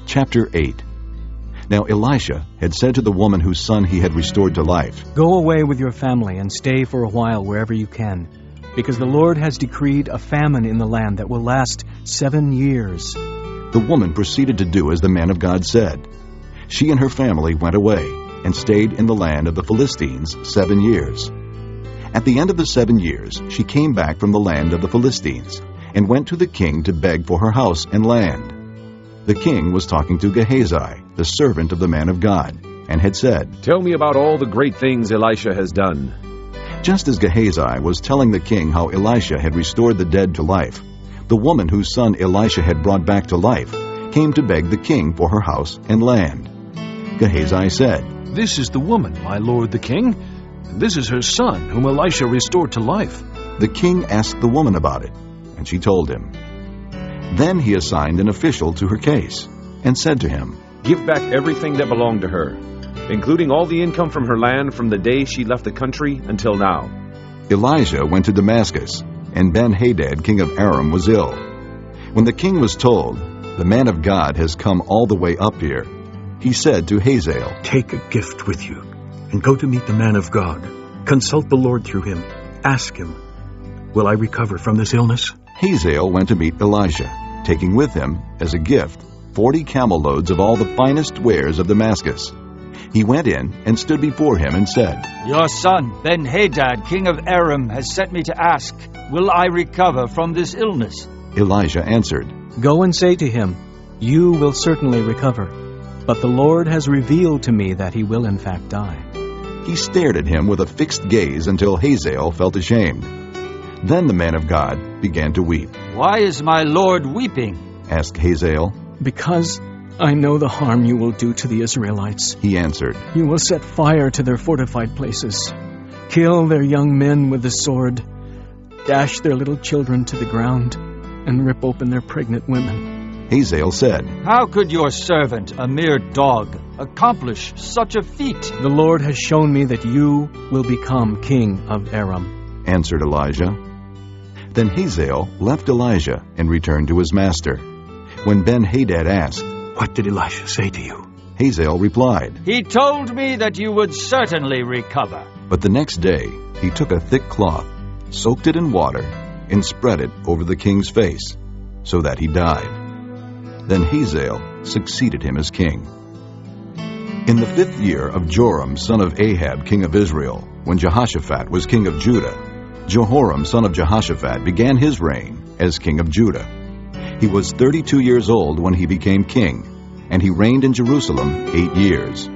Chapter 8. Now Elisha had said to the woman whose son he had restored to life, "Go away with your family and stay for a while wherever you can, because the Lord has decreed a famine in the land that will last 7 years. The woman proceeded to do as the man of God said. She and her family went away and stayed in the land of the Philistines 7 years. At the end of the 7 years, she came back from the land of the Philistines and went to the king to beg for her house and land. The king was talking to Gehazi, the servant of the man of God, and had said, "Tell me about all the great things Elisha has done." Just as Gehazi was telling the king how Elisha had restored the dead to life, the woman whose son Elisha had brought back to life came to beg the king for her house and land. Gehazi said, "This is the woman, my lord the king, and this is her son, whom Elisha restored to life." The king asked the woman about it, and she told him. Then he assigned an official to her case, and said to him, "Give back everything that belonged to her, including all the income from her land from the day she left the country until now." Elijah went to Damascus, and Ben-Hadad, king of Aram, was ill. When the king was told, "The man of God has come all the way up here," he said to Hazael, "Take a gift with you, and go to meet the man of God. Consult the Lord through him. Ask him, 'Will I recover from this illness?'" Hazael went to meet Elisha, taking with him, as a gift, 40 camel loads of all the finest wares of Damascus. He went in and stood before him and said, "Your son, Ben-Hadad, king of Aram, has sent me to ask, will I recover from this illness?" Elijah answered, "Go and say to him, 'You will certainly recover, but the Lord has revealed to me that he will in fact die.'" He stared at him with a fixed gaze until Hazael felt ashamed. Then the man of God began to weep. "Why is my lord weeping?" asked Hazael. "Because I know the harm you will do to the Israelites. He answered, You will set fire to their fortified places, kill their young men with the sword, dash their little children to the ground, and rip open their pregnant women." Hazael said, "How could your servant, a mere dog, accomplish such a feat?" "The Lord has shown me that you will become king of Aram," answered Elijah. Then Hazael left Elijah and returned to his master. When Ben-Hadad asked, "What did Elisha say to you?" Hazael replied, "He told me that you would certainly recover." But the next day he took a thick cloth, soaked it in water, and spread it over the king's face, so that he died. Then Hazael succeeded him as king. In the 5th year of Joram, son of Ahab, king of Israel, when Jehoshaphat was king of Judah, Jehoram, son of Jehoshaphat, began his reign as king of Judah. He was 32 years old when he became king, and he reigned in Jerusalem 8 years.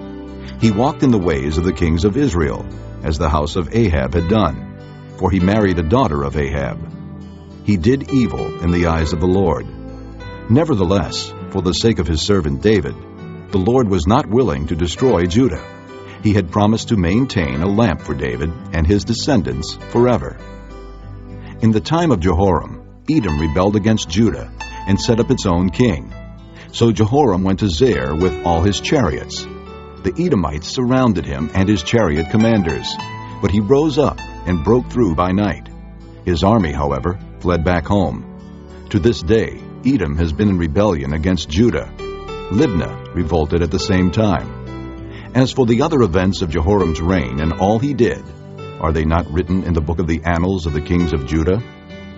He walked in the ways of the kings of Israel, as the house of Ahab had done, for he married a daughter of Ahab. He did evil in the eyes of the Lord. Nevertheless, for the sake of his servant David, the Lord was not willing to destroy Judah. He had promised to maintain a lamp for David and his descendants forever. In the time of Jehoram, Edom rebelled against Judah and set up its own king. So Jehoram went to Zair with all his chariots. The Edomites surrounded him and his chariot commanders, but he rose up and broke through by night. His army, however, fled back home. To this day, Edom has been in rebellion against Judah. Libnah revolted at the same time. As for the other events of Jehoram's reign and all he did, are they not written in the book of the annals of the kings of Judah?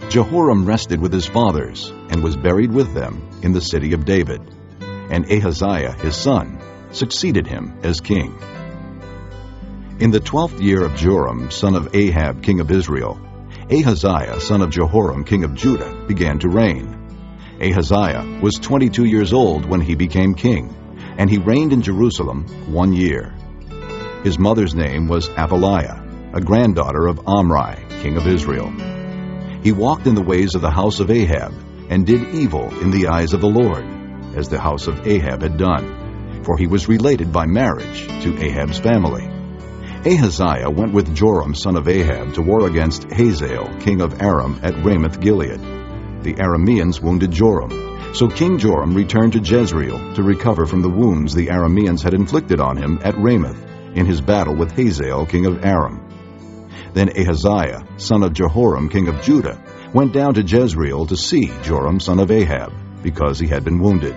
Jehoram rested with his fathers and was buried with them in the city of David. And Ahaziah, his son, succeeded him as king. In the 12th year of Joram, son of Ahab, king of Israel, Ahaziah, son of Jehoram, king of Judah, began to reign. Ahaziah was 22 years old when he became king, and he reigned in Jerusalem 1 year. His mother's name was Athaliah, a granddaughter of Omri, king of Israel. He walked in the ways of the house of Ahab, and did evil in the eyes of the Lord, as the house of Ahab had done, for he was related by marriage to Ahab's family. Ahaziah went with Joram, son of Ahab, to war against Hazael, king of Aram, at Ramoth-Gilead. The Arameans wounded Joram, so King Joram returned to Jezreel to recover from the wounds the Arameans had inflicted on him at Ramoth in his battle with Hazael, king of Aram. Then Ahaziah, son of Jehoram, king of Judah, went down to Jezreel to see Joram, son of Ahab, because he had been wounded.